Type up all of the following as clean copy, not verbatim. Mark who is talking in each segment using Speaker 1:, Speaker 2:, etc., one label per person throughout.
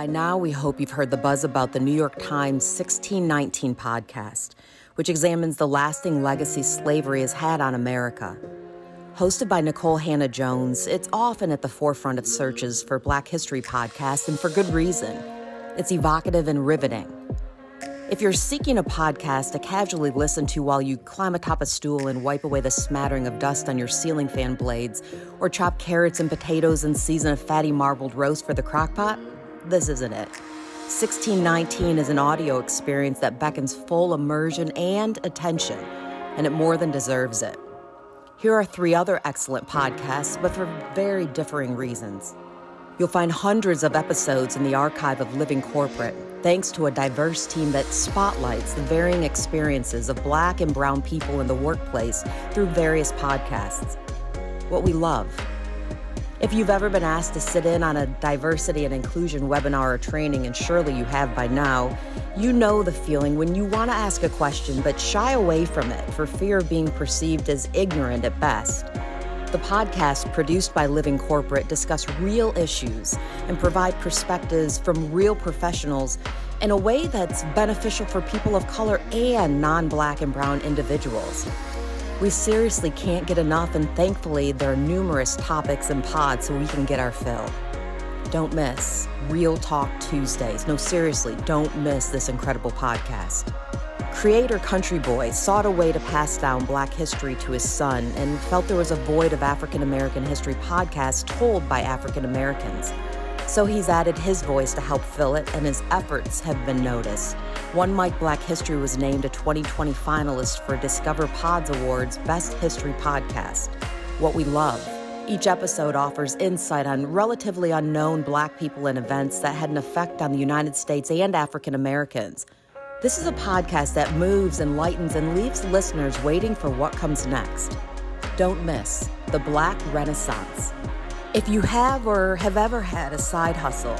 Speaker 1: By now, we hope you've heard the buzz about the New York Times 1619 podcast, which examines the lasting legacy slavery has had on America. Hosted by Nicole Hannah-Jones, it's often at the forefront of searches for Black history podcasts, and for good reason. It's evocative and riveting. If you're seeking a podcast to casually listen to while you climb atop a stool and wipe away the smattering of dust on your ceiling fan blades, or chop carrots and potatoes and season a fatty marbled roast for the crockpot, this isn't it. 1619 is an audio experience that beckons full immersion and attention, and it more than deserves it. Here are 3 other excellent podcasts, but for very differing reasons. You'll find hundreds of episodes in the archive of Living Corporate, thanks to a diverse team that spotlights the varying experiences of Black and Brown people in the workplace through various podcasts. What we love. If you've ever been asked to sit in on a diversity and inclusion webinar or training, and surely you have by now, you know the feeling when you want to ask a question but shy away from it for fear of being perceived as ignorant at best. The podcasts produced by Living Corporate discuss real issues and provide perspectives from real professionals in a way that's beneficial for people of color and non-Black and Brown individuals. We seriously can't get enough, and thankfully there are numerous topics and pods so we can get our fill. Don't miss Real Talk Tuesdays. No, seriously, don't miss this incredible podcast. Creator Country Boy sought a way to pass down Black history to his son and felt there was a void of African American history podcasts told by African Americans. So he's added his voice to help fill it, and his efforts have been noticed. One Mike Black History was named a 2020 finalist for Discover Pods Awards Best History Podcast. What we love. Each episode offers insight on relatively unknown Black people and events that had an effect on the United States and African Americans. This is a podcast that moves, enlightens, and leaves listeners waiting for what comes next. Don't miss the Black Renaissance. If you have or have ever had a side hustle,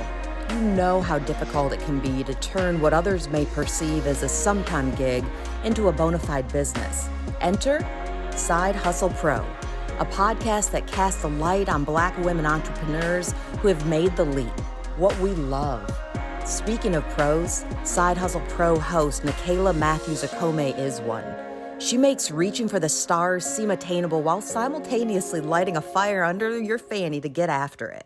Speaker 1: you know how difficult it can be to turn what others may perceive as a sometime gig into a bona fide business. Enter Side Hustle Pro, a podcast that casts a light on Black women entrepreneurs who have made the leap. What we love. Speaking of pros, Side Hustle Pro host Nikayla Matthews-Akome is one. She makes reaching for the stars seem attainable while simultaneously lighting a fire under your fanny to get after it.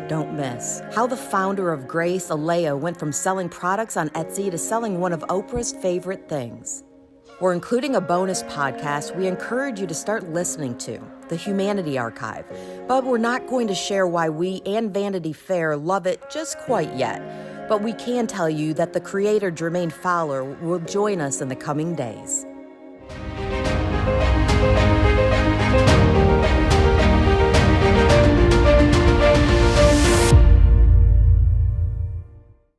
Speaker 1: Don't miss how the founder of Grace, Alea, went from selling products on Etsy to selling one of Oprah's favorite things. We're including a bonus podcast we encourage you to start listening to, The Humanity Archive, but we're not going to share why we and Vanity Fair love it just quite yet. But we can tell you that the creator Jermaine Fowler will join us in the coming days.